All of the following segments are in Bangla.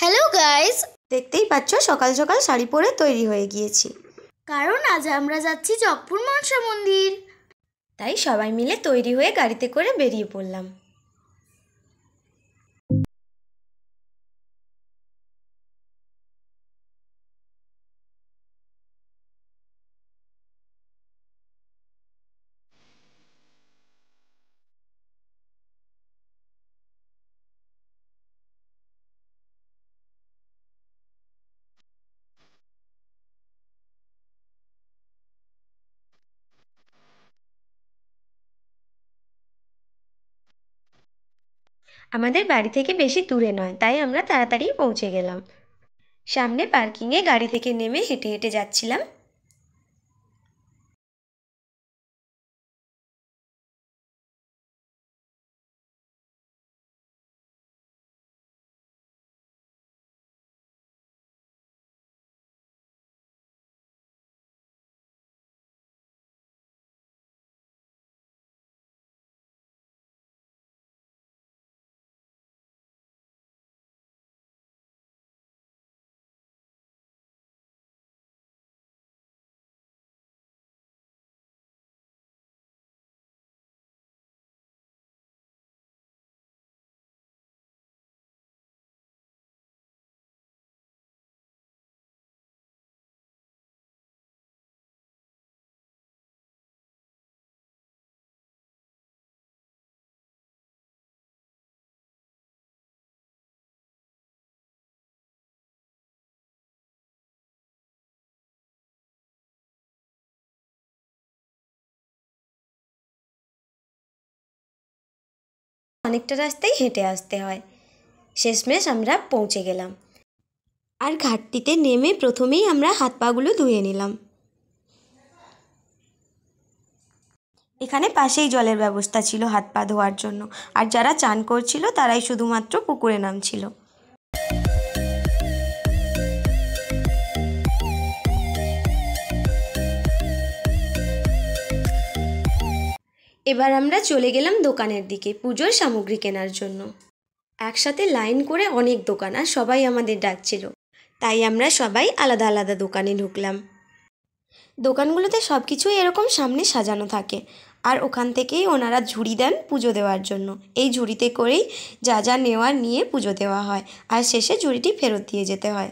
হ্যালো গাইস, দেখতেই পাচ্ছ সকাল সকাল শাড়ি পরে তৈরি হয়ে গিয়েছি, কারণ আজ আমরা যাচ্ছি জগপুর মনসা মন্দির। তাই সবাই মিলে তৈরি হয়ে গাড়িতে করে বেরিয়ে পড়লাম। আমাদের বাড়ি থেকে বেশি দূরে নয়, তাই আমরা তাড়াতাড়ি পৌঁছে গেলাম। সামনে পার্কিংয়ে গাড়ি থেকে নেমে হেঁটে হেঁটে যাচ্ছিলাম। অনেকটা রাস্তায় হেঁটে আসতে হয়। শেষমেশ আমরা পৌঁছে গেলাম। আর ঘাটটিতে নেমে প্রথমেই আমরা হাত পাগুলো ধুয়ে নিলাম। এখানে পাশেই জলের ব্যবস্থা ছিল হাত পা ধোয়ার জন্য, আর যারা চান করছিল তারাই শুধুমাত্র পুকুরে নামছিল। এবার আমরা চলে গেলাম দোকানের দিকে পুজোর সামগ্রী কেনার জন্য। একসাথে লাইন করে অনেক দোকান, আর সবাই আমাদের ডাকছিল, তাই আমরা সবাই আলাদা আলাদা দোকানে ঢুকলাম। দোকানগুলোতে সব কিছুই এরকম সামনে সাজানো থাকে, আর ওখান থেকেই ওনারা ঝুড়ি দেন পুজো দেওয়ার জন্য। এই ঝুড়িতে করেই যা যা নেওয়ার নিয়ে পুজো দেওয়া হয়, আর শেষে ঝুড়িটি ফেরত দিয়ে যেতে হয়।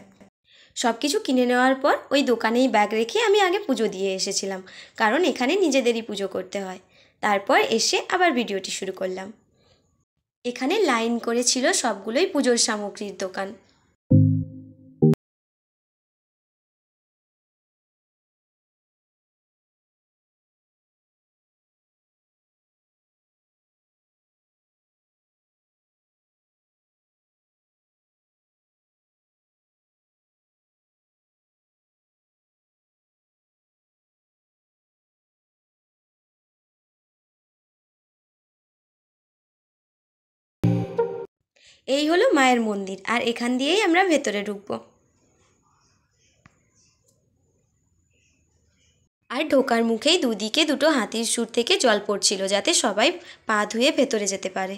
সব কিছু কিনে নেওয়ার পর ওই দোকানেই ব্যাগ রেখে আমি আগে পুজো দিয়ে এসেছিলাম, কারণ এখানে নিজেদেরই পুজো করতে হয়। তারপর এসে আবার ভিডিওটি শুরু করলাম। এখানে লাইন করেছিল সবগুলোই পুজোর সামগ্রীর দোকান। এই হলো মায়ের মন্দির, আর এখান দিয়েই আমরা ভেতরে ঢুকবো। আর ঢোকার মুখেই দুদিকে দুটো হাতির সুর থেকে জল পড়ছিল, যাতে সবাই পা ধুয়ে ভেতরে যেতে পারে।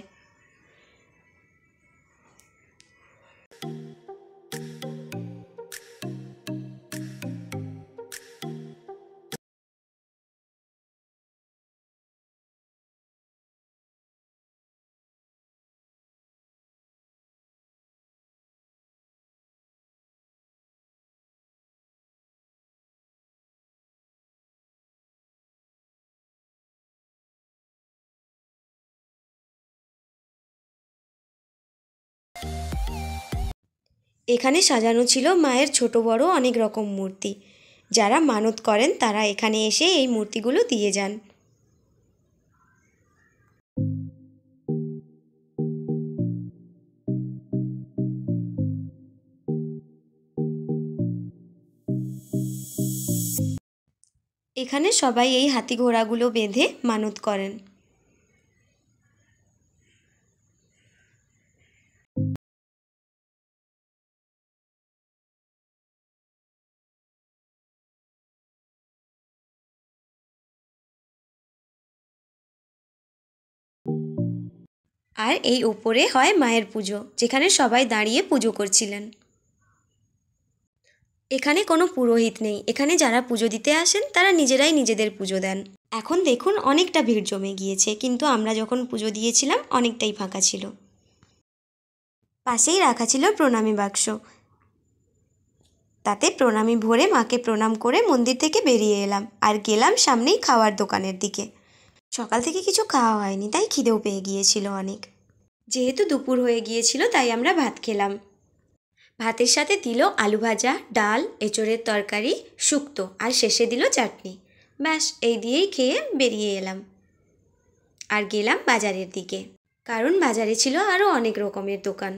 এখানে সাজানো ছিল মায়ের ছোট বড় অনেক রকম মূর্তি। যারা মানত করেন তারা এখানে এসে এই মূর্তিগুলো দিয়ে যান। এখানে সবাই এই হাতি ঘোড়াগুলো বেঁধে মানত করেন। আর এই উপরে হয় মায়ের পুজো, যেখানে সবাই দাঁড়িয়ে পুজো করছিলেন। এখানে কোনো পুরোহিত নেই, এখানে যারা পুজো দিতে আসেন তারা নিজেরাই নিজেদের পুজো দেন। এখন দেখুন অনেকটা ভিড় জমে গিয়েছে, কিন্তু আমরা যখন পুজো দিয়েছিলাম অনেকটাই ফাঁকা ছিল। পাশেই রাখা ছিল প্রণামী বাক্স, তাতে প্রণামী ভরে মাকে প্রণাম করে মন্দির থেকে বেরিয়ে এলাম আর গেলাম সামনেই খাওয়ার দোকানের দিকে। সকাল থেকে কিছু খাওয়া হয়নি, তাই খিদেও পেয়ে গিয়েছিল অনেক। যেহেতু দুপুর হয়ে গিয়েছিল তাই আমরা ভাত খেলাম। ভাতের সাথে দিল আলু ভাজা, ডাল, এঁচোড়ের তরকারি, শুক্তো আর শেষে দিল চাটনি। ব্যাস এই দিয়েই খেয়ে বেরিয়ে এলাম আর গেলাম বাজারের দিকে, কারণ বাজারে ছিল আরও অনেক রকমের দোকান।